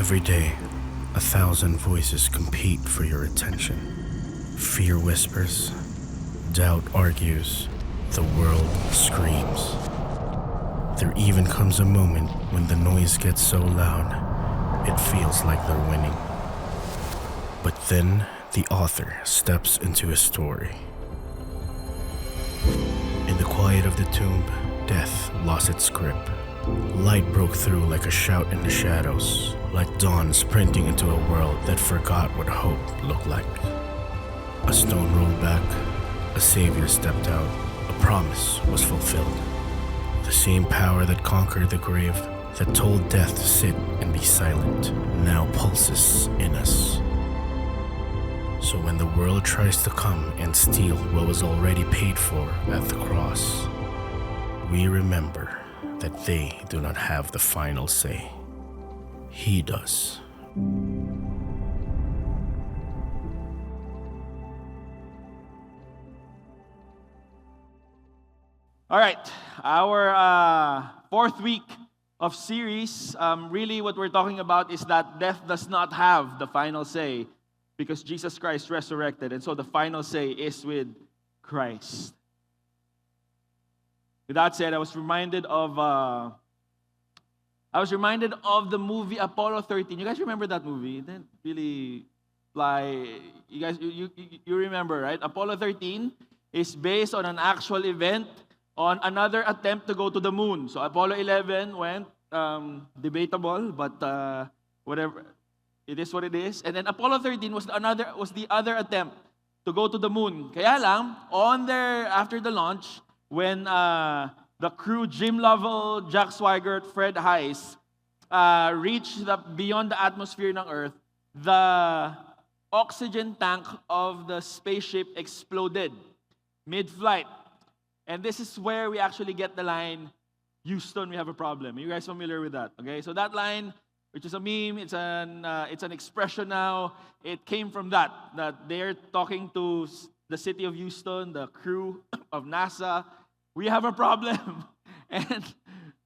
Every day, 1,000 voices compete for your attention. Fear whispers, doubt argues, the world screams. There even comes a moment when the noise gets so loud, it feels like they're winning. But then, the author steps into his story. In the quiet of the tomb, death lost its grip. Light broke through like a shout in the shadows, like dawn sprinting into a world that forgot what hope looked like. A stone rolled back, a savior stepped out, a promise was fulfilled. The same power that conquered the grave, that told death to sit and be silent, now pulses in us. So when the world tries to come and steal what was already paid for at the cross, we remember that they do not have the final say. He does. All right, our fourth week of series, really what we're talking about is that death does not have the final say because Jesus Christ resurrected, and so the final say is with Christ. With that said, I was reminded of the movie Apollo 13. You guys remember that movie? It didn't really fly. You guys, you remember, right? Apollo 13 is based on an actual event on another attempt to go to the moon. So Apollo 11 went, debatable, but whatever, it is what it is. And then Apollo 13 was the other attempt to go to the moon. Kaya lang, after the launch, when the crew, Jim Lovell, Jack Swigert, Fred Heist, reached beyond the atmosphere ng Earth, the oxygen tank of the spaceship exploded mid-flight. And this is where we actually get the line, Houston, we have a problem. Are you guys familiar with that? Okay, so that line, which is a meme, it's an expression now. It came from that they're talking to the city of Houston, the crew of NASA. We have a problem, and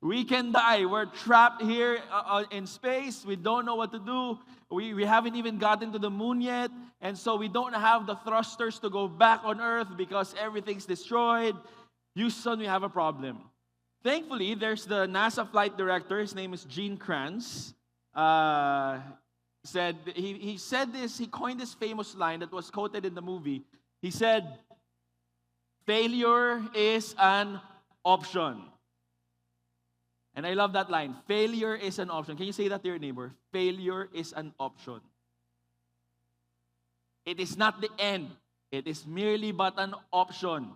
we can die. We're trapped here in space. We don't know what to do. We haven't even gotten to the moon yet, and so we don't have the thrusters to go back on Earth because everything's destroyed. Houston, we have a problem. Thankfully, there's the NASA flight director. His name is Gene Kranz. He coined this famous line that was quoted in the movie. He said, "Failure is an option." And I love that line. Failure is an option. Can you say that to your neighbor? Failure is an option. It is not the end. It is merely but an option.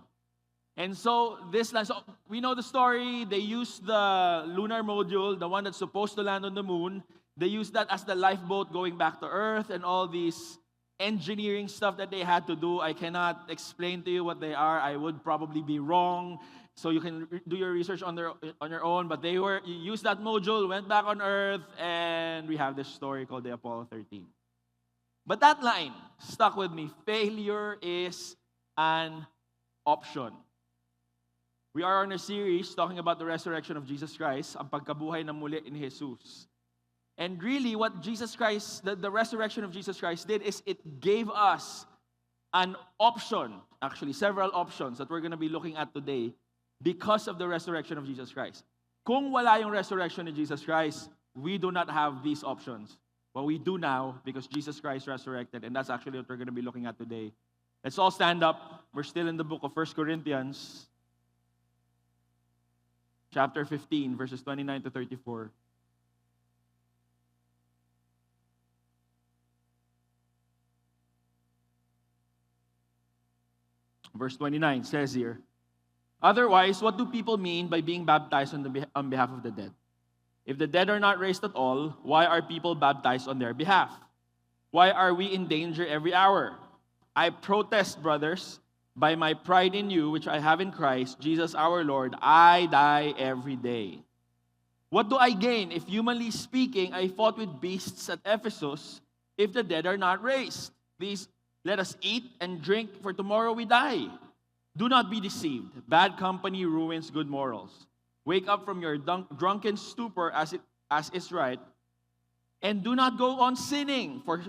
And so this line, so we know the story. They used the lunar module, the one that's supposed to land on the moon. They used that as the lifeboat going back to Earth and all these engineering stuff that they had to do. I cannot explain to you what they are. I would probably be wrong. So you can do your research on your own. But you used that module, went back on Earth, and we have this story called the Apollo 13. But that line stuck with me. Failure is an option. We are on a series talking about the resurrection of Jesus Christ, ang pagkabuhay na muli in Jesus. And really, what Jesus Christ, the resurrection of Jesus Christ did is it gave us an option, actually several options that we're going to be looking at today because of the resurrection of Jesus Christ. Kung wala yung resurrection of Jesus Christ, we do not have these options. But we do now because Jesus Christ resurrected, and that's actually what we're going to be looking at today. Let's all stand up. We're still in the book of 1 Corinthians, chapter 15, verses 29 to 34. Verse 29 says here, "Otherwise, what do people mean by being baptized on behalf of the dead? If the dead are not raised at all, why are people baptized on their behalf? Why are we in danger every hour? I protest, brothers, by my pride in you, which I have in Christ, Jesus our Lord, I die every day. What do I gain if, humanly speaking, I fought with beasts at Ephesus, if the dead are not raised? Please let us eat and drink, for tomorrow we die. Do not be deceived. Bad company ruins good morals. Wake up from your drunken stupor as is right, And do not go on sinning, for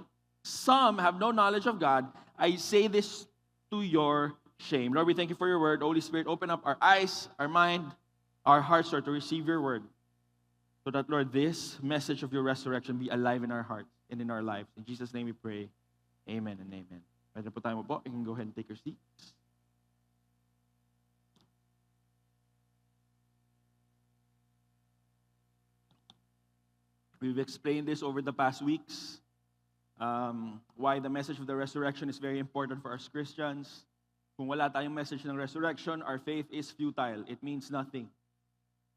some have no knowledge of God. I say this to your shame. Lord, we thank you for your word. Holy Spirit, open up our eyes, our mind, our hearts, Lord, to receive your word. So that, Lord, this message of your resurrection be alive in our hearts and in our lives. In Jesus' name we pray. Amen and amen. Pwede po tayo po. You can go ahead and take your seats. We've explained this over the past weeks, why the message of the resurrection is very important for us Christians. Kung wala tayong message ng resurrection, our faith is futile. It means nothing.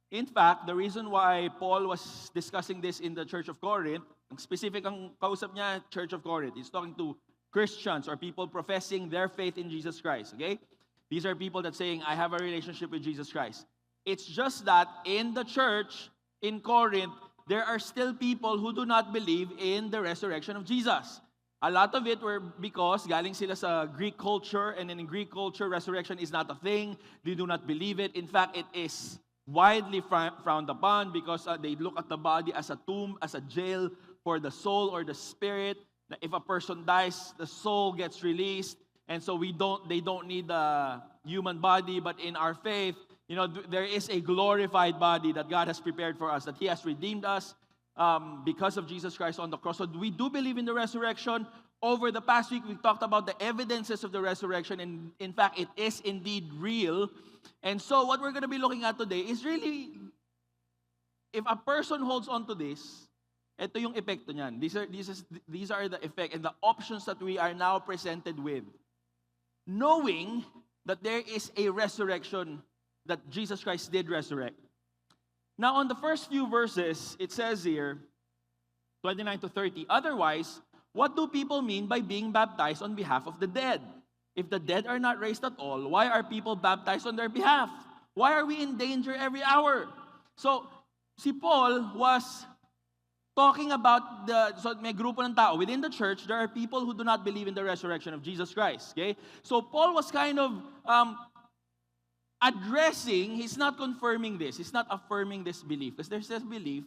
In fact, the reason why Paul was discussing this in the Church of Corinth, ang specific ang kausap niya, Church of Corinth, he's talking to Christians or people professing their faith in Jesus Christ, okay? These are people that saying, I have a relationship with Jesus Christ. It's just that in the church in Corinth, there are still people who do not believe in the resurrection of Jesus. A lot of it were because galing sila sa Greek culture, and in Greek culture, resurrection is not a thing. They do not believe it. In fact, it is widely frowned upon because they look at the body as a tomb, as a jail for the soul or the spirit. If a person dies, the soul gets released, and so they don't need a human body. But in our faith, there is a glorified body that God has prepared for us, that He has redeemed us because of Jesus Christ on the cross. So we do believe in the resurrection. Over the past week, we talked about the evidences of the resurrection, and in fact, it is indeed real. And so what we're going to be looking at today is really, if a person holds on to this, ito yung epekto niyan. These are the effect and the options that we are now presented with. Knowing that there is a resurrection, that Jesus Christ did resurrect. Now, on the first few verses, it says here, 29 to 30, otherwise, what do people mean by being baptized on behalf of the dead? If the dead are not raised at all, why are people baptized on their behalf? Why are we in danger every hour? So, si Paul was talking about so may grupo ng tao. Within the church, there are people who do not believe in the resurrection of Jesus Christ. Okay? So, Paul was kind of addressing, he's not confirming this. He's not affirming this belief. Because there's this belief,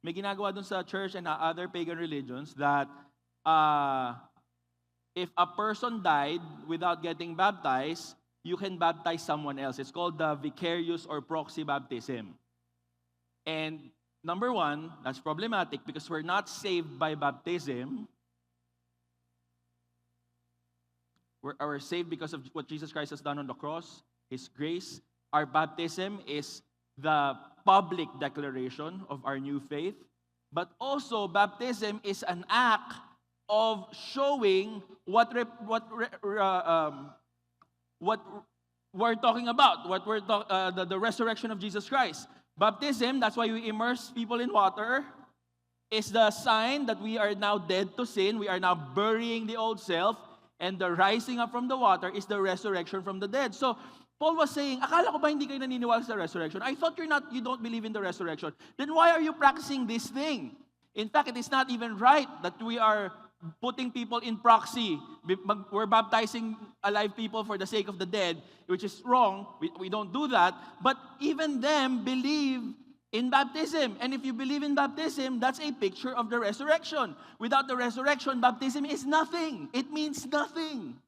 may ginagawa dun sa church and other pagan religions, that if a person died without getting baptized, you can baptize someone else. It's called the vicarious or proxy baptism. And number one, that's problematic because we're not saved by baptism. We're saved because of what Jesus Christ has done on the cross, His grace. Our baptism is the public declaration of our new faith. But also, baptism is an act of showing what we're talking about, the resurrection of Jesus Christ. Baptism, that's why we immerse people in water, is the sign that we are now dead to sin. We are now burying the old self, and the rising up from the water is the resurrection from the dead. So, Paul was saying, akala ko ba hindi kayo naniniwala sa resurrection? I thought you don't believe in the resurrection. Then why are you practicing this thing? In fact, it is not even right that we are putting people in proxy. We're baptizing alive people for the sake of the dead, which is wrong. We don't do that. But even them believe in baptism. And if you believe in baptism, that's a picture of the resurrection. Without the resurrection, baptism is nothing. It means nothing.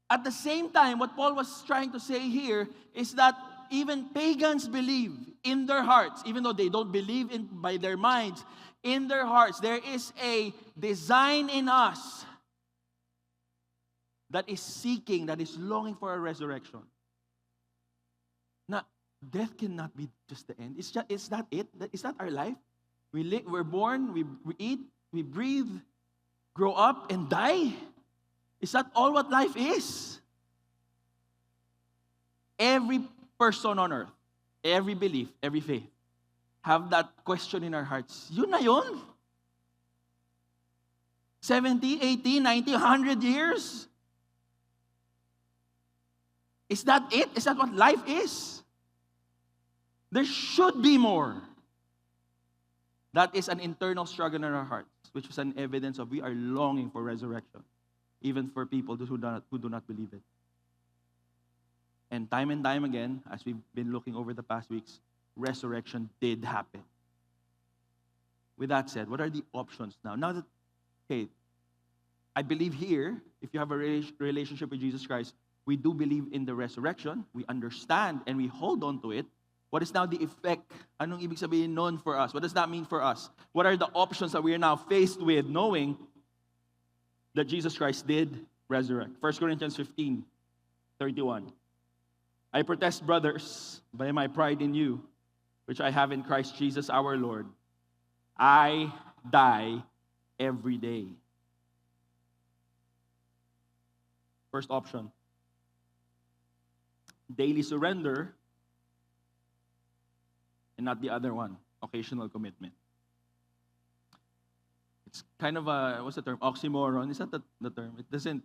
At the same time, what Paul was trying to say here is that even pagans believe in their hearts, even though they don't believe by their minds, in their hearts, there is a design in us that is seeking, that is longing for a resurrection. Now, death cannot be just the end. Is that it? Is that our life? We're born, we eat, we breathe, grow up, and die. Is that all what life is? Every person on earth, every belief, every faith, have that question in our hearts. Yun na yun? 70, 80, 90, 100 years? Is that it? Is that what life is? There should be more. That is an internal struggle in our hearts, which is an evidence of we are longing for resurrection, even for people who do not believe it. And time again, as we've been looking over the past weeks, resurrection did happen. with that said, what are the options now? Now that, okay, I believe here, if you have a relationship with Jesus Christ, we do believe in the resurrection, we understand, and we hold on to it. What is now the effect? Anong ibig sabihin nun for us? What does that mean for us? What are the options that we are now faced with knowing that Jesus Christ did resurrect? 1 Corinthians 15:31. I protest, brothers, by my pride in you, which I have in Christ Jesus our Lord. I die every day. First option, daily surrender, and not the other one, occasional commitment. It's kind of a, what's the term? Oxymoron. Is that the term? It doesn't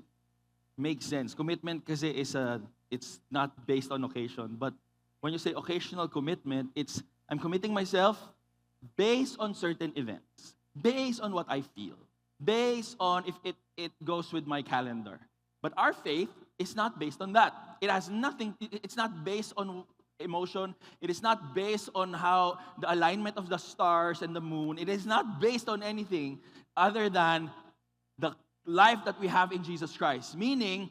make sense. Commitment kasi it's not based on occasion. But when you say occasional commitment, it's I'm committing myself based on certain events, based on what I feel, based on if it goes with my calendar. But our faith is not based on that. It has nothing, it's not based on emotion. It is not based on how the alignment of the stars and the moon. It is not based on anything other than the life that we have in Jesus Christ. Meaning,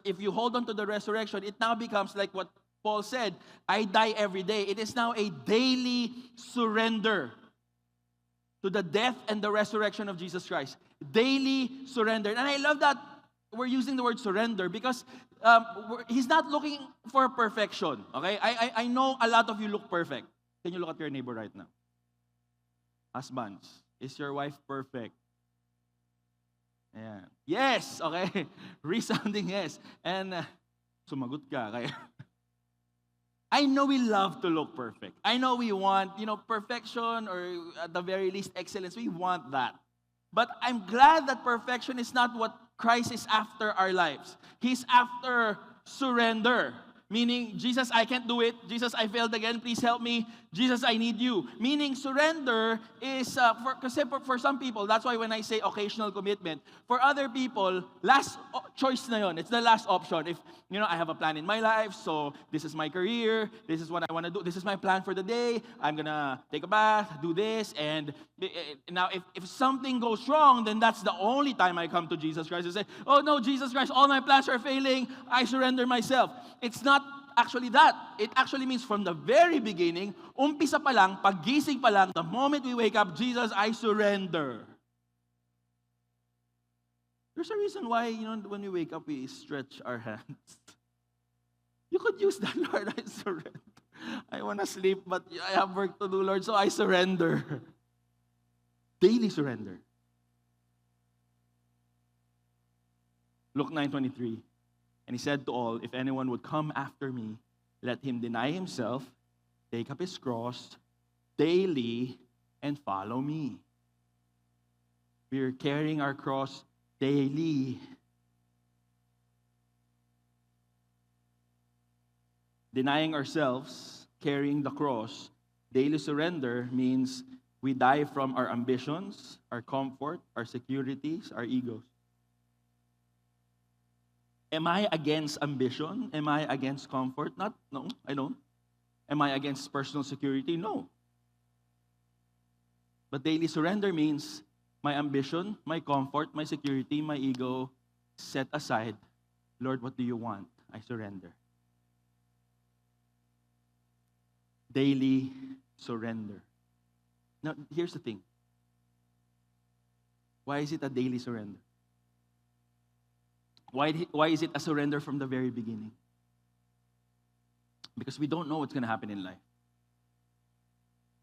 if you hold on to the resurrection, it now becomes like what Paul said, I die every day. It is now a daily surrender to the death and the resurrection of Jesus Christ. Daily surrender. And I love that we're using the word surrender because he's not looking for perfection. Okay? I know a lot of you look perfect. Can you look at your neighbor right now? Husbands, is your wife perfect? Yeah. Yes! Okay? Resounding yes. And sumagot ka. Kaya I know we love to look perfect. I know we want, perfection or at the very least excellence. We want that. But I'm glad that perfection is not what Christ is after our lives. He's after surrender. Meaning, Jesus, I can't do it. Jesus, I failed again. Please help me. Jesus, I need you. Meaning, surrender is, for some people, that's why when I say occasional commitment, for other people, last choice na yun. It's the last option. If, I have a plan in my life, so this is my career, this is what I want to do, this is my plan for the day, I'm going to take a bath, do this, and now if something goes wrong, then that's the only time I come to Jesus Christ and say, oh no, Jesus Christ, all my plans are failing, I surrender myself. It's not actually that. It actually means from the very beginning, umpisa pa lang, paggising pa lang, the moment we wake up, Jesus, I surrender. There's a reason why, when we wake up, we stretch our hands. You could use that, Lord, I surrender. I want to sleep, but I have work to do, Lord, so I surrender. Daily surrender. Luke 9:23. And he said to all, if anyone would come after me, let him deny himself, take up his cross daily, and follow me. We are carrying our cross daily. Denying ourselves, carrying the cross, daily surrender means we die from our ambitions, our comfort, our securities, our egos. Am I against ambition? Am I against comfort? No, I don't. Am I against personal security? No. But daily surrender means my ambition, my comfort, my security, my ego, set aside. Lord, what do you want? I surrender. Daily surrender. Now, here's the thing. Why is it a daily surrender? Why is it a surrender from the very beginning? Because we don't know what's going to happen in life.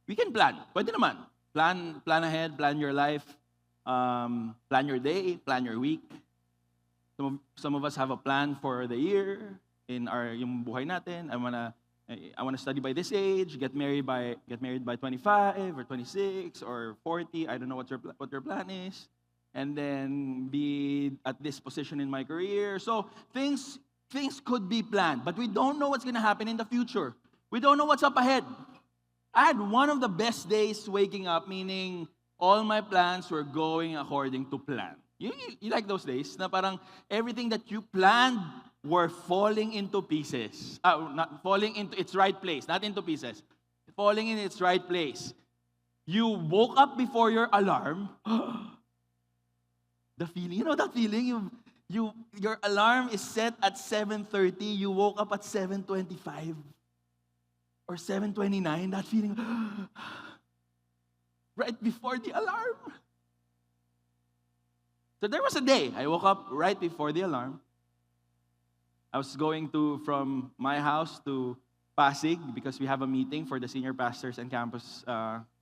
We can plan. Pwede naman. Plan ahead, plan your life, plan your day, plan your week. Some of us have a plan for the year in yung buhay natin. I wanna study by this age, get married by 25 or 26 or 40. I don't know what your plan is. And then be at this position in my career. So things could be planned, but we don't know what's going to happen in the future. We don't know what's up ahead. I had one of the best days waking up, meaning all my plans were going according to plan. You like those days? Na parang everything that you planned were falling into pieces. Not falling into its right place, not into pieces. Falling in its right place. You woke up before your alarm. The feeling, you know that feeling? Your alarm is set at 7:30. You woke up at 7:25 or 7:29. That feeling, right before the alarm. So there was a day I woke up right before the alarm. I was going from my house to Pasig because we have a meeting for the senior pastors and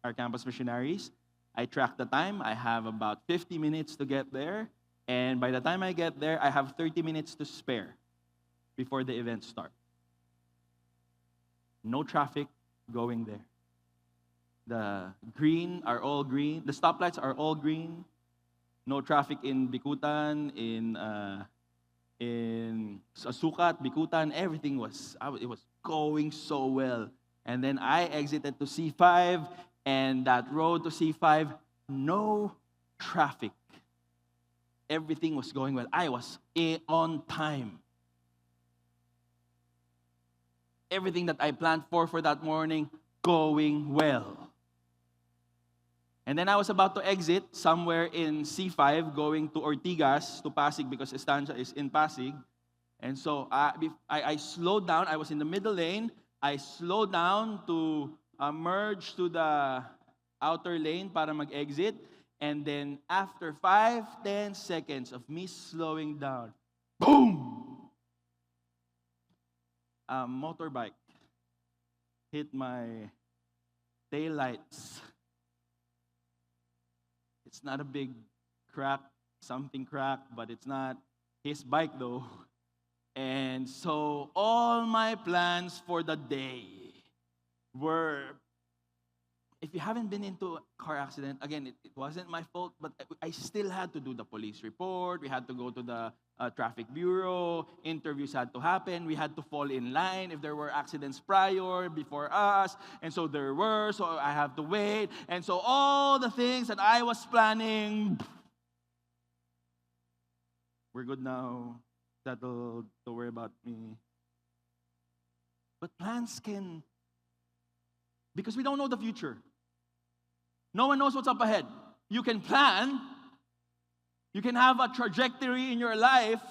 our campus missionaries. I track the time. I have about 50 minutes to get there. And by the time I get there, I have 30 minutes to spare before the event starts. No traffic going there. The green are all green. The stoplights are all green. No traffic in Bikutan, in Sukat, Bikutan. Everything was going so well. And then I exited to C5, and that road to C5, no traffic. Everything was going well. I was on time. Everything that I planned for that morning, going well. And then I was about to exit somewhere in C5, going to Ortigas, to Pasig, because Estancia is in Pasig. And so I slowed down. I was in the middle lane. I slowed down to merge to the outer lane para mag-exit. And then after 5-10 seconds of me slowing down, boom! A motorbike hit my taillights. It's not a big crack, something cracked, but it's not his bike though. And so all my plans for the day were, if you haven't been into a car accident, again, it wasn't my fault, but I still had to do the police report. We had to go to the traffic bureau. Interviews had to happen. We had to fall in line if there were accidents before us. And so there were, so I have to wait. And so all the things that I was planning, we're good now. Settled. Don't worry about me. But plans can, because we don't know the future. No one knows what's up ahead. You can plan. You can have a trajectory in your life,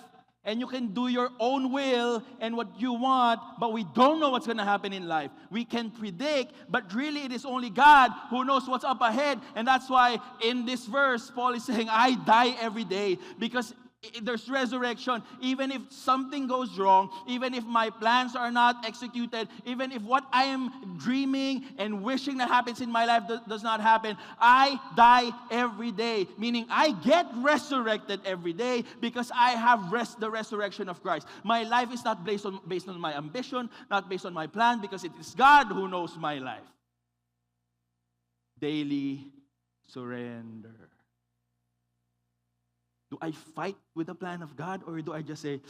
and you can do your own will and what you want, but we don't know what's going to happen in life. We can predict, but really it is only God who knows what's up ahead. And that's why in this verse, Paul is saying, I die every day, because there's resurrection. Even if something goes wrong, even if my plans are not executed, even if what I am dreaming and wishing that happens in my life does not happen, I die every day. Meaning I get resurrected every day because I have the resurrection of Christ. My life is not based on my ambition, not based on my plan, because it is God who knows my life. Daily surrender. Do I fight with the plan of God, or do I just say,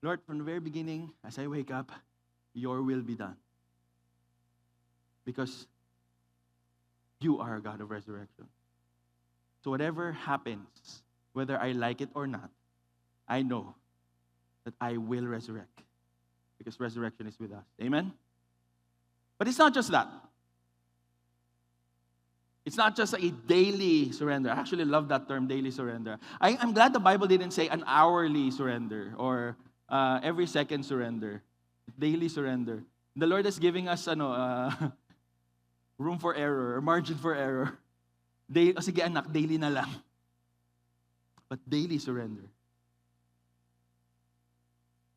Lord, from the very beginning, as I wake up, your will be done? Because you are a God of resurrection. So whatever happens, whether I like it or not, I know that I will resurrect, because resurrection is with us. Amen? But it's not just that. It's not just a daily surrender. I actually love that term, daily surrender. I'm glad the Bible didn't say an hourly surrender or every second surrender. Daily surrender. The Lord is giving us room for error, or margin for error. Sige anak, daily na lang. But daily surrender.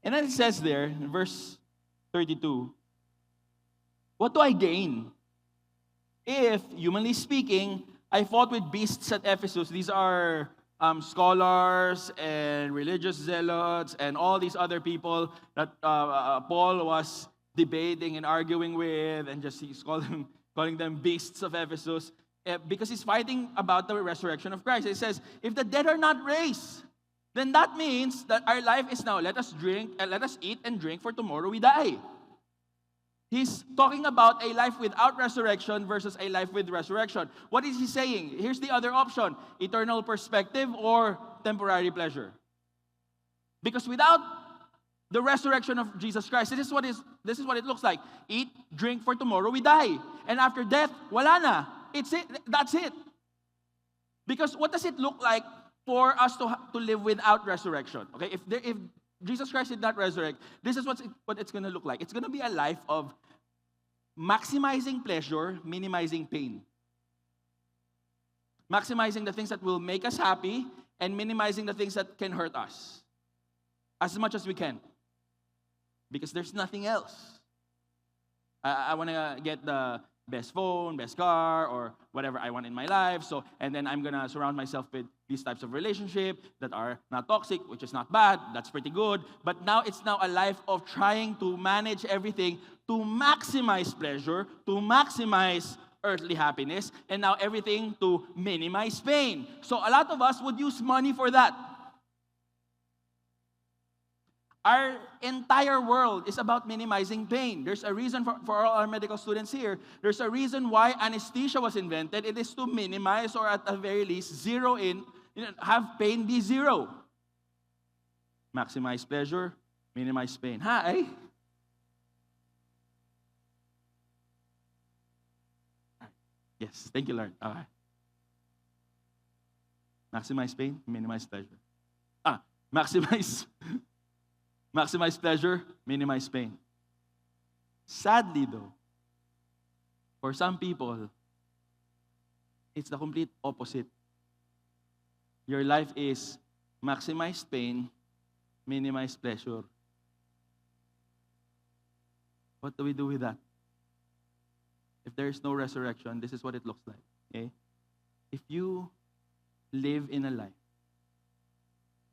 And then it says there, in verse 32, what do I gain? If, humanly speaking, I fought with beasts at Ephesus. These are scholars and religious zealots and all these other people that Paul was debating and arguing with, and he's calling them beasts of Ephesus, because he's fighting about the resurrection of Christ. It says, if the dead are not raised, then that means that our life is now, let us eat and drink, for tomorrow we die. He's talking about a life without resurrection versus a life with resurrection. What is he saying? Here's the other option: eternal perspective or temporary pleasure. Because without the resurrection of Jesus Christ, this is what it looks like. Eat, drink, for tomorrow we die. And after death, wala na. It's it. That's it. Because what does it look like for us to live without resurrection? Okay, if Jesus Christ did not resurrect, this is what it's going to look like. It's going to be a life of maximizing pleasure, minimizing pain. Maximizing the things that will make us happy and minimizing the things that can hurt us as much as we can. Because there's nothing else. I want to get the best phone, best car, or whatever I want in my life. And then I'm going to surround myself with these types of relationships that are not toxic, which is not bad. That's pretty good. But now it's a life of trying to manage everything to maximize pleasure, to maximize earthly happiness, and now everything to minimize pain. So a lot of us would use money for that. Our entire world is about minimizing pain. There's a reason for all our medical students here. There's a reason why anesthesia was invented. It is to minimize, or at the very least, zero in, have pain be zero. Maximize pleasure, minimize pain. Hi. Yes, thank you, Lord. All right. Maximize pain, minimize pleasure. Maximize pleasure, minimize pain. Sadly, though, for some people, it's the complete opposite. Your life is maximize pain, minimize pleasure. What do we do with that? If there is no resurrection, this is what it looks like. Okay? If you live in a life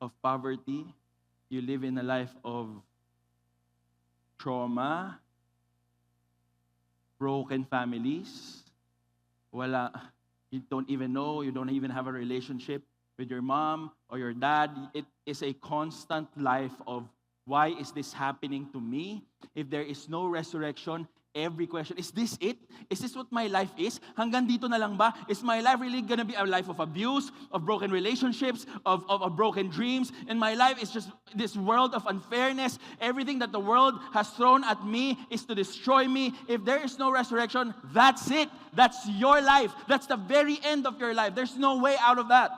of poverty, you live in a life of trauma, broken families, you don't even know, you don't even have a relationship with your mom or your dad. It is a constant life of, why is this happening to me? If there is no resurrection, every question, is this it? Is this what my life is? Hanggang dito na lang ba? Is my life really gonna be a life of abuse, of broken relationships, of broken dreams? And my life is just this world of unfairness. Everything that the world has thrown at me is to destroy me. If there is no resurrection, that's it. That's your life. That's the very end of your life. There's no way out of that.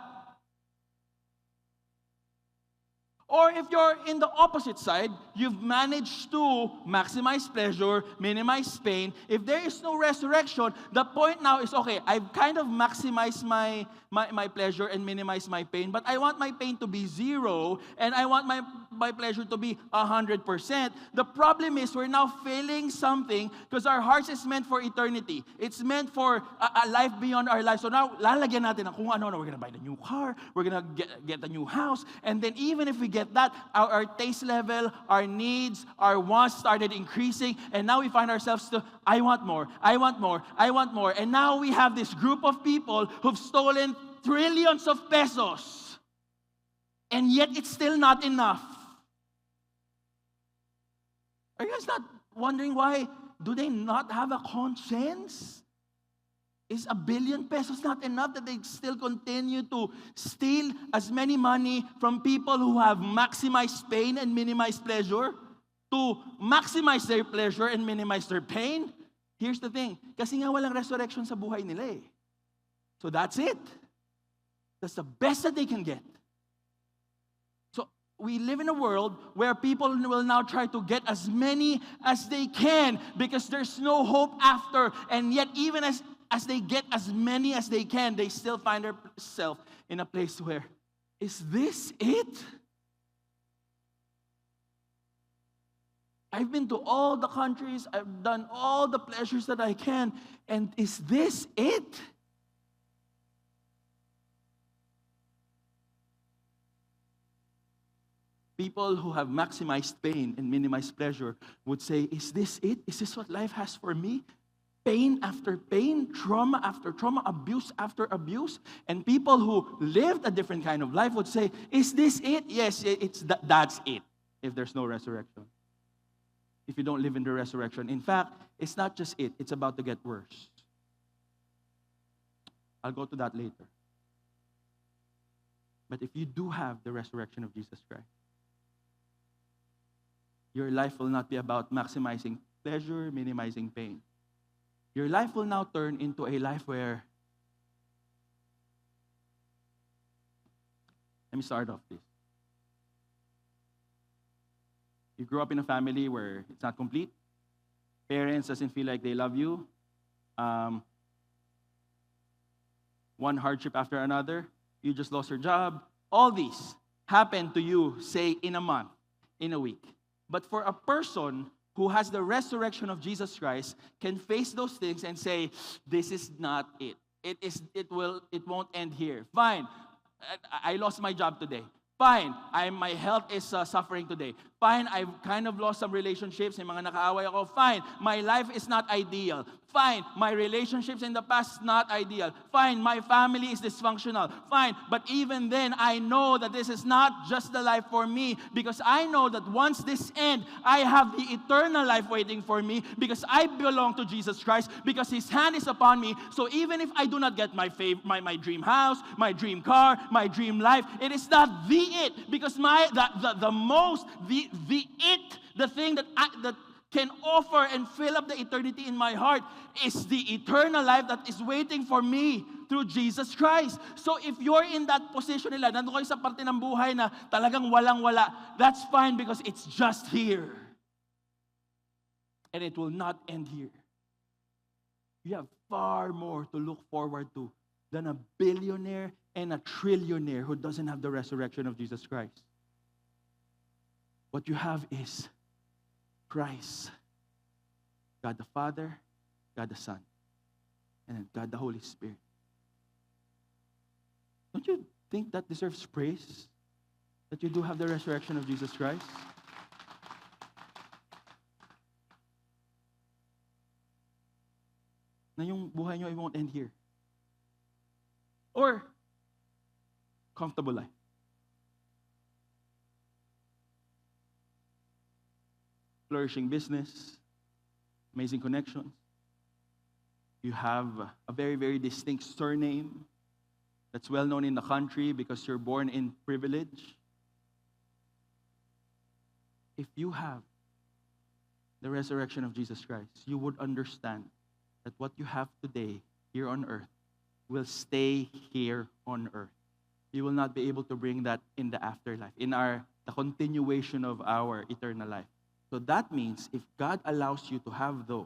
Or if you're in the opposite side, you've managed to maximize pleasure, minimize pain. If there is no resurrection, the point now is, okay, I've kind of maximized my pleasure and minimized my pain, but I want my pain to be zero, and I want my pleasure to be 100%. The problem is we're now failing something because our hearts is meant for eternity. It's meant for a life beyond our life. So now, lalagyan natin ang kung ano, we're gonna buy the new car, we're gonna get a new house, and then even if we get that, our taste level, our needs, our wants started increasing, and now we find ourselves to, I want more, I want more, I want more. And now we have this group of people who've stolen trillions of pesos, and yet it's still not enough. Are you guys not wondering why? Do they not have a conscience? Is 1 billion pesos not enough that they still continue to steal as many money from people who have maximized pain and minimized pleasure to maximize their pleasure and minimize their pain? Here's the thing. Kasi nga walang resurrection sa buhay nila eh. So that's it. That's the best that they can get. So we live in a world where people will now try to get as many as they can because there's no hope after. And yet even as they get as many as they can, they still find themselves in a place where, is this it? I've been to all the countries, I've done all the pleasures that I can, and is this it? People who have maximized pain and minimized pleasure would say, is this it? Is this what life has for me? Pain after pain, trauma after trauma, abuse after abuse. And people who lived a different kind of life would say, is this it? Yes, that's it, if there's no resurrection. If you don't live in the resurrection. In fact, it's not just it, it's about to get worse. I'll go to that later. But if you do have the resurrection of Jesus Christ, your life will not be about maximizing pleasure, minimizing pain. Your life will now turn into a life where Let me start off this. You grew up in a family where it's not complete. Parents doesn't feel like they love you. One hardship after another. You just lost your job. All these happen to you, say, in a month, in a week. But for a person who has the resurrection of Jesus Christ, can face those things and say, this is not it. It won't end here. Fine, I lost my job today. Fine, my health is suffering today. Fine, I've kind of lost some relationships. May mga nakaaway ako. Fine, my life is not ideal. Fine, my relationships in the past not ideal. Fine, my family is dysfunctional. Fine, but even then, I know that this is not just the life for me because I know that once this ends, I have the eternal life waiting for me because I belong to Jesus Christ, because His hand is upon me. So even if I do not get my dream house, my dream car, my dream life, it is not the it, because the thing that can offer and fill up the eternity in my heart is the eternal life that is waiting for me through Jesus Christ. So if you're in that position nila, nandun kayo sa parte ng buhay na talagang walang-wala, that's fine because it's just here. And it will not end here. You have far more to look forward to than a billionaire and a trillionaire who doesn't have the resurrection of Jesus Christ. What you have is Christ, God the Father, God the Son, and then God the Holy Spirit. Don't you think that deserves praise? That you do have the resurrection of Jesus Christ? Na yung buhay nyo, it won't end here. Or, comfortable life. Flourishing business, amazing connections. You have a very, very distinct surname that's well known in the country because you're born in privilege. If you have the resurrection of Jesus Christ, you would understand that what you have today here on earth will stay here on earth. You will not be able to bring that in the afterlife, in the continuation of our eternal life. So that means if God allows you to have those,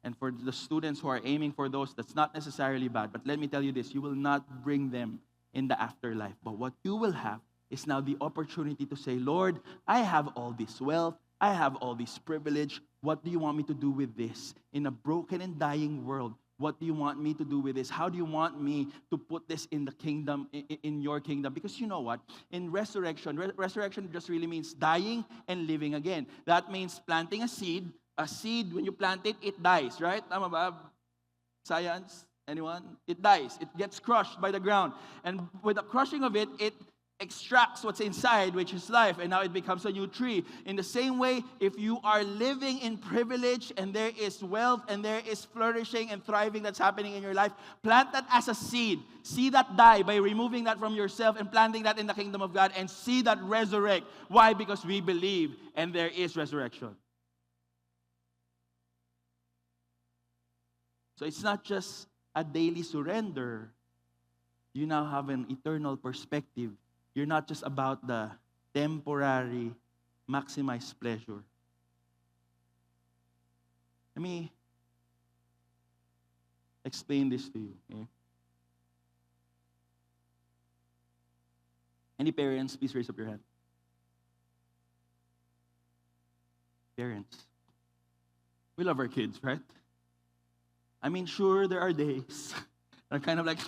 and for the students who are aiming for those, that's not necessarily bad. But let me tell you this, you will not bring them in the afterlife. But what you will have is now the opportunity to say, Lord, I have all this wealth, I have all this privilege. What do you want me to do with this? In a broken and dying world, what do you want me to do with this? How do you want me to put this in the kingdom, in your kingdom? Because you know what? In resurrection just really means dying and living again. That means planting a seed. A seed, when you plant it, it dies, right? Tama ba? Science? Anyone? It dies. It gets crushed by the ground. And with the crushing of it, it extracts what's inside, which is life, and now it becomes a new tree. In the same way, if you are living in privilege and there is wealth and there is flourishing and thriving that's happening in your life, plant that as a seed. See that die by removing that from yourself and planting that in the kingdom of God, and see that resurrect. Why? Because we believe and there is resurrection. So it's not just a daily surrender. You now have an eternal perspective. You're not just about the temporary, maximized pleasure. Let me explain this to you. Okay? Any parents, please raise up your hand. Parents. We love our kids, right? I mean, sure, there are days that are kind of like,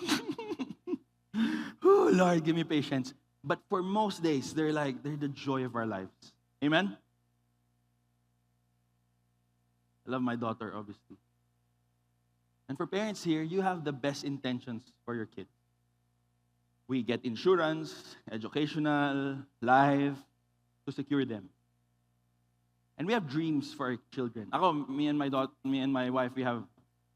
oh, Lord, give me patience. But for most days, they're the joy of our lives. Amen? I love my daughter, obviously. And for parents here, you have the best intentions for your kids. We get insurance, educational, life, to secure them. And we have dreams for our children. Me and my wife, we have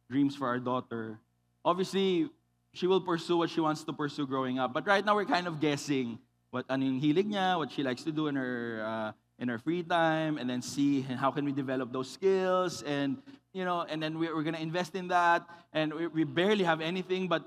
dreams for our daughter. Obviously, she will pursue what she wants to pursue growing up. But right now, we're kind of guessing what yung hilig niya, what she likes to do in her free time, and then see how can we develop those skills, and and then we're going to invest in that. And we barely have anything, but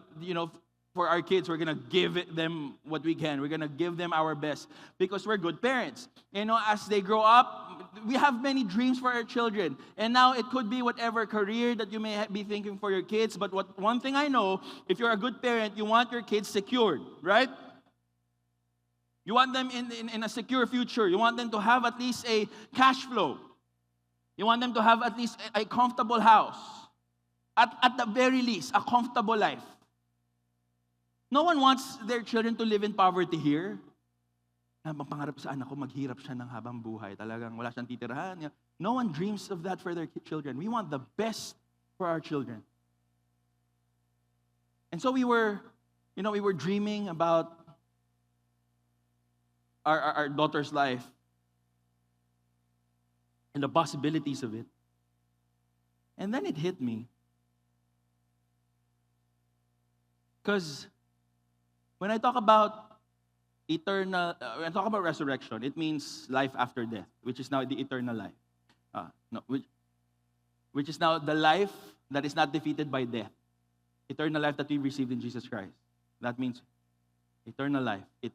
for our kids, we're going to give them what we can. We're going to give them our best because we're good parents. As they grow up, we have many dreams for our children. And now it could be whatever career that you may be thinking for your kids. But one thing I know, if you're a good parent, you want your kids secured, right? You want them in a secure future. You want them to have at least a cash flow. You want them to have at least a comfortable house. At the very least, a comfortable life. No one wants their children to live in poverty here. Pangarap sa anak ko, maghirap siya ng habang buhay. Talagang wala siyang titirahan. No one dreams of that for their children. We want the best for our children. And so we were dreaming about our daughter's life and the possibilities of it. And then it hit me. Because when I talk about when I talk about resurrection, it means life after death, which is now the eternal life. Which is now the life that is not defeated by death. Eternal life that we received in Jesus Christ. That means eternal life. It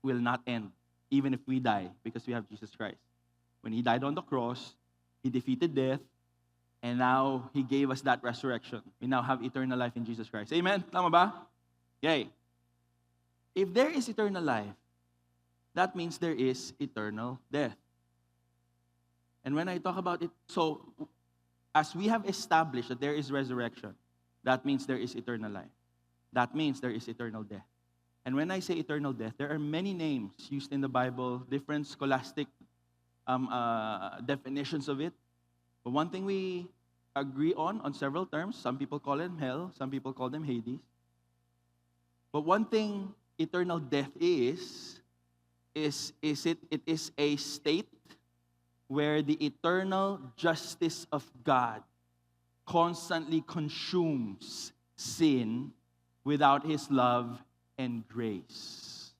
will not end, even if we die, because we have Jesus Christ. When He died on the cross, He defeated death, and now He gave us that resurrection. We now have eternal life in Jesus Christ. Amen? Tama ba? Yay. If there is eternal life, that means there is eternal death. And when I talk about it, so as we have established that there is resurrection, that means there is eternal life. That means there is eternal death. And when I say eternal death, there are many names used in the Bible, different scholastic definitions of it. But one thing we agree on several terms, some people call it hell, some people call them Hades. But one thing eternal death is it is a state where the eternal justice of God constantly consumes sin without His love and grace.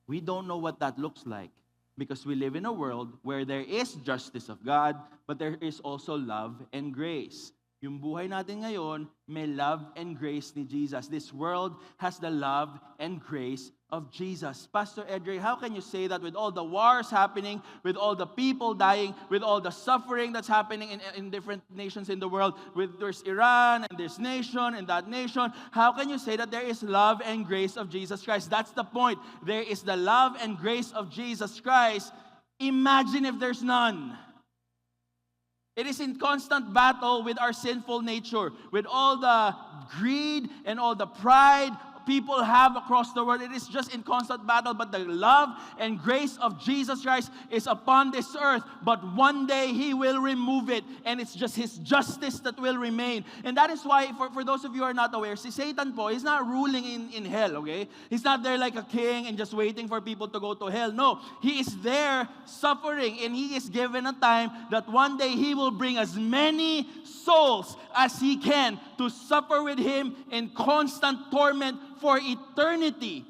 We don't know what that looks like because we live in a world where there is justice of God, but there is also love and grace. Yung buhay natin ngayon, may love and grace ni Jesus. This world has the love and grace of Jesus. Pastor Edre, how can you say that with all the wars happening, with all the people dying, with all the suffering that's happening in different nations in the world, there's Iran and this nation and that nation, how can you say that there is love and grace of Jesus Christ? That's the point. There is the love and grace of Jesus Christ. Imagine if there's none. It is in constant battle with our sinful nature, with all the greed and all the pride people have across the world. It is just in constant battle, but the love and grace of Jesus Christ is upon this earth. But one day He will remove it, and it's just His justice that will remain. And that is why, for those of you who are not aware, si Satan po, he's not ruling in hell, okay? He's not there like a king and just waiting for people to go to hell. No, he is there suffering, and he is given a time that one day he will bring as many souls as he can to suffer with him in constant torment for eternity.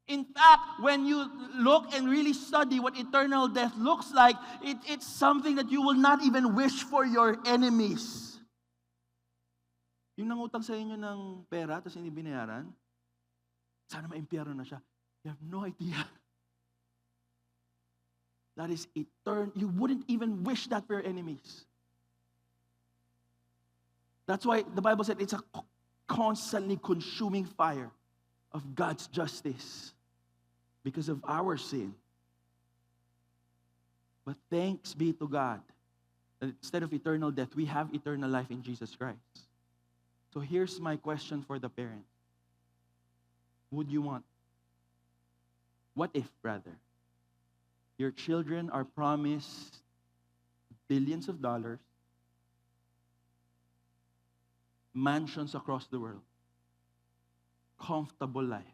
In fact, when you look and really study what eternal death looks like, it's something that you will not even wish for your enemies. Yung nangutang sa inyo ng pera, tapos hindi binayaran, sana ma-impyerno na siya. You have no idea. That is eternal. You wouldn't even wish that for your enemies. That's why the Bible said it's a constantly consuming fire of God's justice because of our sin. But thanks be to God that instead of eternal death, we have eternal life in Jesus Christ. So here's my question for the parents. Would you want? What if, rather, your children are promised billions of dollars, mansions across the world, comfortable life,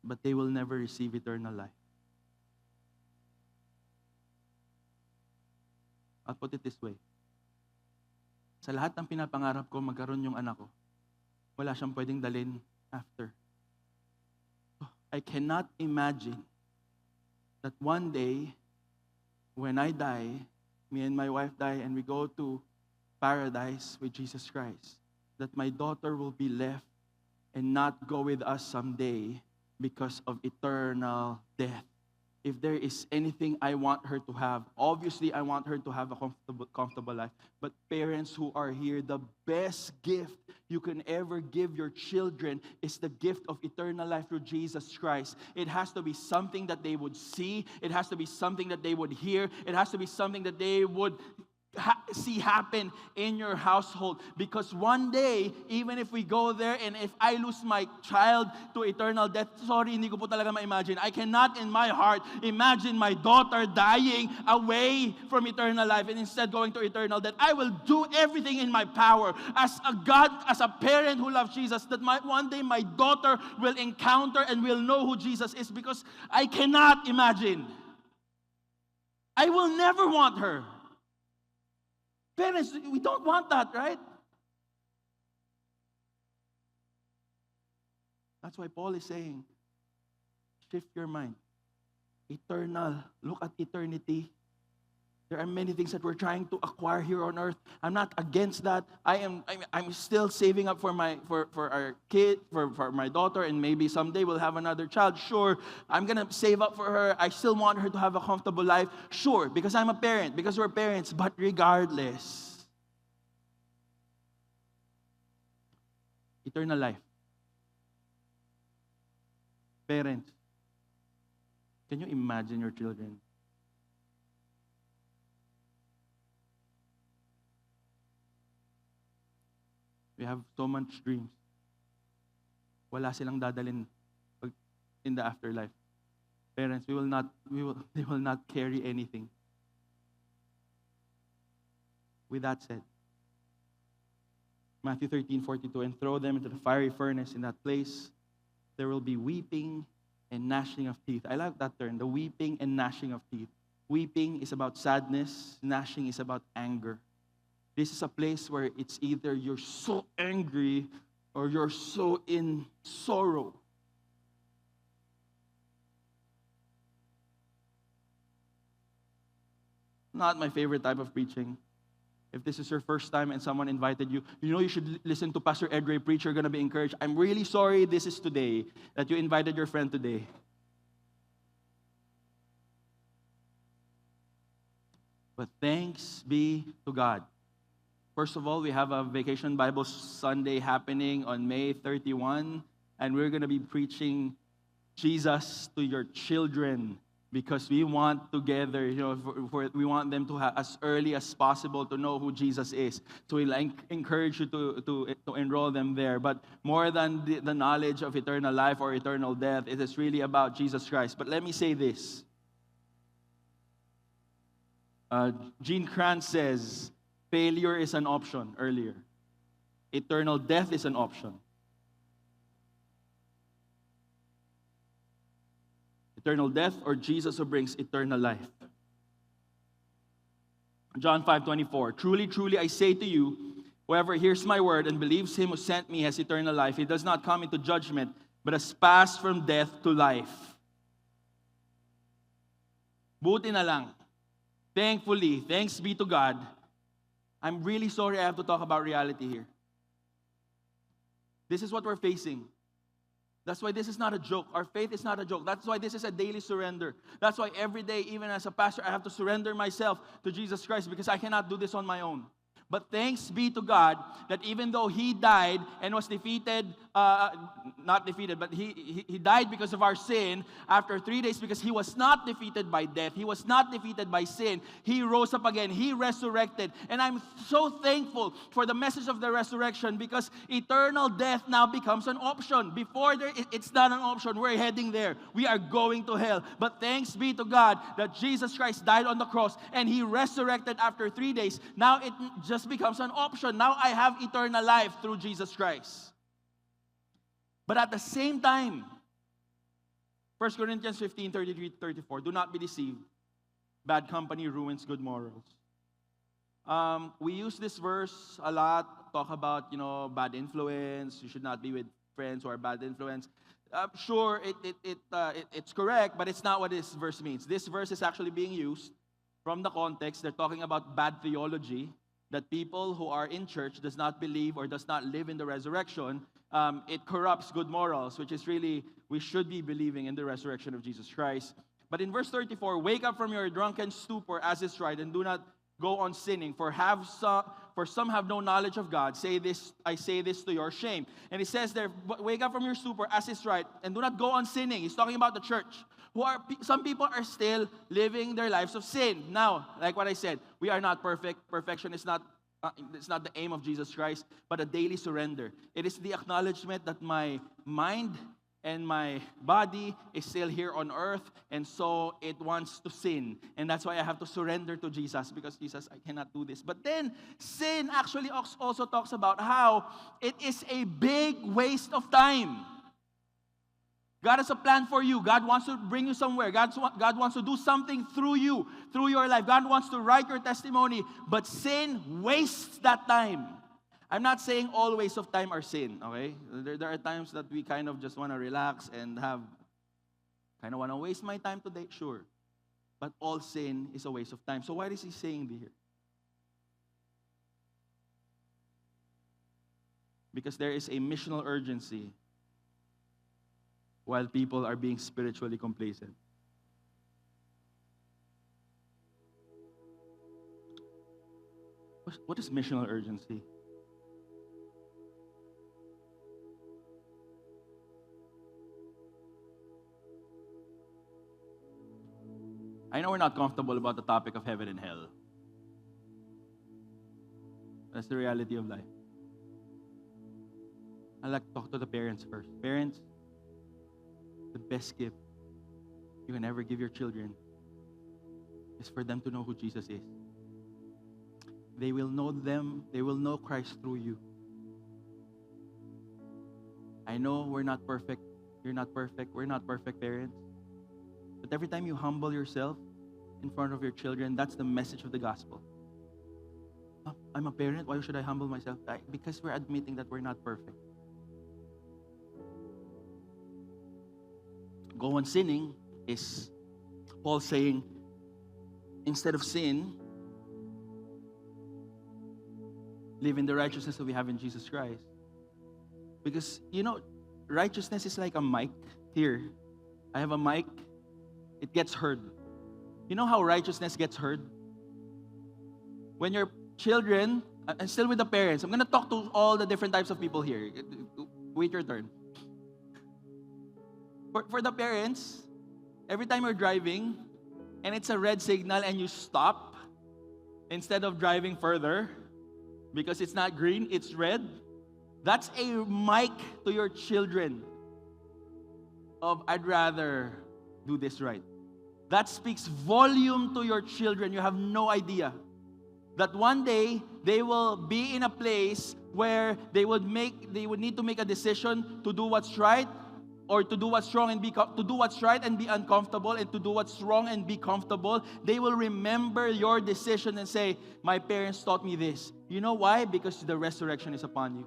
but they will never receive eternal life? I'll put it this way. Sa lahat ng pinapangarap ko, magkaroon yung anak ko, wala siyang pwedeng dalhin after. I cannot imagine that one day, when I die, me and my wife die, and we go to paradise with Jesus Christ, that my daughter will be left and not go with us someday because of eternal death. If there is anything I want her to have, obviously I want her to have a comfortable life. But parents who are here, the best gift you can ever give your children is the gift of eternal life through Jesus Christ. It has to be something that they would see. It has to be something that they would hear. It has to be something that they would see happen in your household, because one day, even if we go there and if I lose my child to eternal death, sorry, hindi ko po talaga ma-imagine. I cannot in my heart imagine my daughter dying away from eternal life and instead going to eternal death. I will do everything in my power as a God, as a parent who loves Jesus, that one day my daughter will encounter and will know who Jesus is, because I cannot imagine. I will never want her. Parents, we don't want that, right? That's why Paul is saying, shift your mind. Eternal. Look at eternity. There are many things that we're trying to acquire here on earth. I'm not against that. I'm still saving up for our kid, for my daughter, and maybe someday we'll have another child. Sure, I'm gonna save up for her. I still want her to have a comfortable life. Sure, because I'm a parent, because we're parents. But regardless, eternal life. Parents, can you imagine your children? We have so much dreams. Wala silang dadalhin in the afterlife. Parents, they will not carry anything. With that said, Matthew 13:42, and throw them into the fiery furnace. In that place, there will be weeping and gnashing of teeth. I like that term, the weeping and gnashing of teeth. Weeping is about sadness. Gnashing is about anger. This is a place where it's either you're so angry or you're so in sorrow. Not my favorite type of preaching. If this is your first time and someone invited you, you should listen to Pastor Ed Ray preach, you're going to be encouraged. I'm really sorry this is today, that you invited your friend today. But thanks be to God. First of all, we have a Vacation Bible Sunday happening on May 31, and we're going to be preaching Jesus to your children, because we want together, we want them to have as early as possible to know who Jesus is. So we'll encourage you to enroll them there. But more than the knowledge of eternal life or eternal death, it is really about Jesus Christ. But let me say this. Gene Kranz says, failure is an option earlier. Eternal death is an option. Eternal death or Jesus who brings eternal life. John 5:24. Truly, truly, I say to you, whoever hears my word and believes him who sent me has eternal life. He does not come into judgment, but has passed from death to life. Buti na lang. Thankfully, thanks be to God, I'm really sorry I have to talk about reality here. This is what we're facing. That's why this is not a joke. Our faith is not a joke. That's why this is a daily surrender. That's why every day, even as a pastor, I have to surrender myself to Jesus Christ, because I cannot do this on my own. But thanks be to God that even though He died and was defeated, not defeated, but he died because of our sin, after 3 days, because He was not defeated by death, He was not defeated by sin, He rose up again, He resurrected. And I'm so thankful for the message of the resurrection, because eternal death now becomes an option. Before it's not an option. We're heading there. We are going to hell. But thanks be to God that Jesus Christ died on the cross and He resurrected after 3 days. Now it just becomes an option. Now I have eternal life through Jesus Christ. But at the same time, 1 Corinthians 15:33-34, do not be deceived. Bad company ruins good morals. We use this verse a lot, talk about, bad influence. You should not be with friends who are bad influence. Sure, it's correct, but it's not what this verse means. This verse is actually being used from the context. They're talking about bad theology, that people who are in church does not believe or does not live in the resurrection, it corrupts good morals, which is really, we should be believing in the resurrection of Jesus Christ. But in verse 34, wake up from your drunken stupor, as is right, and do not go on sinning, for some have no knowledge of God. I say this to your shame. And he says there, wake up from your stupor, as is right, and do not go on sinning. He's talking about the church. Some people are still living their lives of sin. Now, like what I said, we are not perfect. Perfection is not it's not the aim of Jesus Christ, but a daily surrender. It is the acknowledgement that my mind and my body is still here on earth, and so it wants to sin. And that's why I have to surrender to Jesus, because Jesus, I cannot do this. But then, sin actually also talks about how it is a big waste of time. God has a plan for you. God wants to bring you somewhere. God wants to do something through you, through your life. God wants to write your testimony, but sin wastes that time. I'm not saying all wastes of time are sin, okay? There are times that we kind of just want to relax and kind of want to waste my time today, sure. But all sin is a waste of time. So why is he saying here? Because there is a missional urgency while people are being spiritually complacent. What is missional urgency? I know we're not comfortable about the topic of heaven and hell. That's the reality of life. I'd like to talk to the parents first. Parents, the best gift you can ever give your children is for them to know who Jesus is. They will know Christ through you. I know we're not perfect. You're not perfect. We're not perfect parents. But every time you humble yourself in front of your children, that's the message of the gospel. I'm a parent, why should I humble myself? Because we're admitting that we're not perfect. Go on sinning is Paul saying, instead of sin, live in the righteousness that we have in Jesus Christ. Because, righteousness is like a mic. Here, I have a mic. It gets heard. You know how righteousness gets heard? When your children, I'm still with the parents. I'm going to talk to all the different types of people here. Wait your turn. For the parents, every time you're driving and it's a red signal and you stop, instead of driving further, because it's not green, it's red, that's a mic to your children of, I'd rather do this right. That speaks volume to your children. You have no idea that one day they will be in a place where they would need to make a decision to do what's right, or to do what's wrong and to do what's right and be uncomfortable, and to do what's wrong and be comfortable. They will remember your decision and say, my parents taught me this. You know why? Because the resurrection is upon you.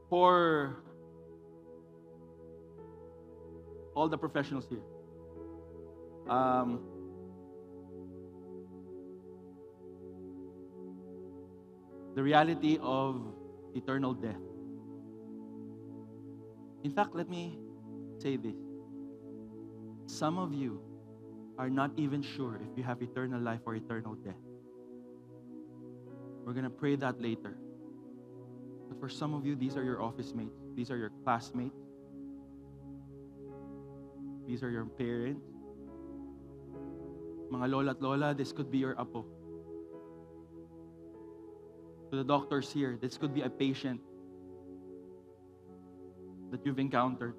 For all the professionals here, the reality of eternal death. In fact, let me say this. Some of you are not even sure if you have eternal life or eternal death. We're going to pray that later. But for some of you, these are your office mates. These are your classmates. These are your parents. Mga lola at lola, this could be your apo. To the doctors here, this could be a patient that you've encountered.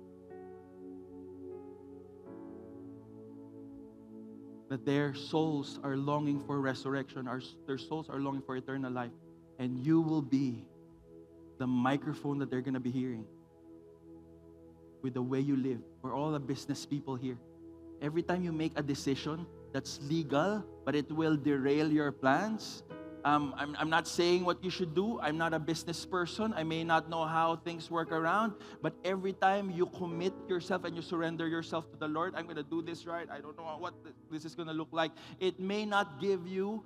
That their souls are longing for resurrection, their souls are longing for eternal life. And you will be the microphone that they're going to be hearing with the way you live. For all the business people here, every time you make a decision that's legal, but it will derail your plans, I'm not saying what you should do. I'm not a business person. I may not know how things work around. But every time you commit yourself and you surrender yourself to the Lord, I'm going to do this right. I don't know what this is going to look like. It may not give you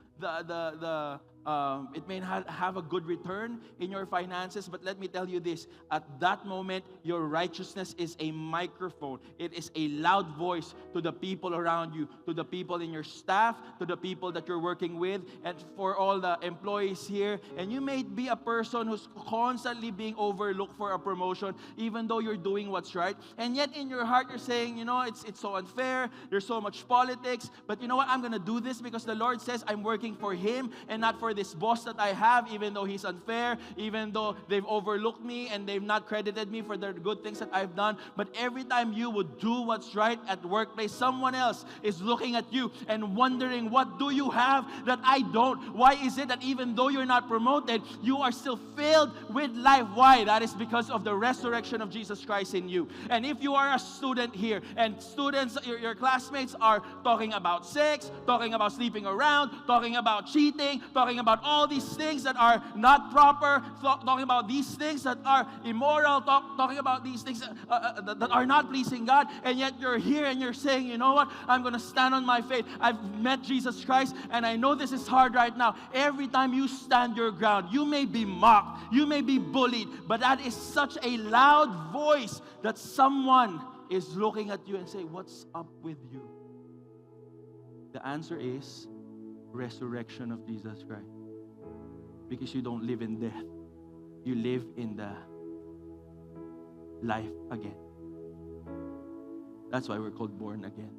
it may have a good return in your finances, but let me tell you this, at that moment, your righteousness is a microphone. It is a loud voice to the people around you, to the people in your staff, to the people that you're working with, and for all the employees here. And you may be a person who's constantly being overlooked for a promotion, even though you're doing what's right. And yet in your heart, you're saying, it's so unfair, there's so much politics, but you know what, I'm going to do this because the Lord says I'm working for Him and not for this boss that I have, even though he's unfair, even though they've overlooked me and they've not credited me for the good things that I've done. But every time you would do what's right at the workplace, someone else is looking at you and wondering, what do you have that I don't? Why is it that even though you're not promoted, you are still filled with life? Why? That is because of the resurrection of Jesus Christ in you. And if you are a student here, and students, your classmates are talking about sex, talking about sleeping around, talking about cheating, talking about all these things that are not proper, talking about these things that are immoral, talking about these things that are not pleasing God, and yet you're here and you're saying, you know what, I'm going to stand on my faith. I've met Jesus Christ, and I know this is hard right now. Every time you stand your ground, you may be mocked, you may be bullied, but that is such a loud voice that someone is looking at you and say, what's up with you? The answer is resurrection of Jesus Christ. Because you don't live in death. You live in the life again. That's why we're called born again.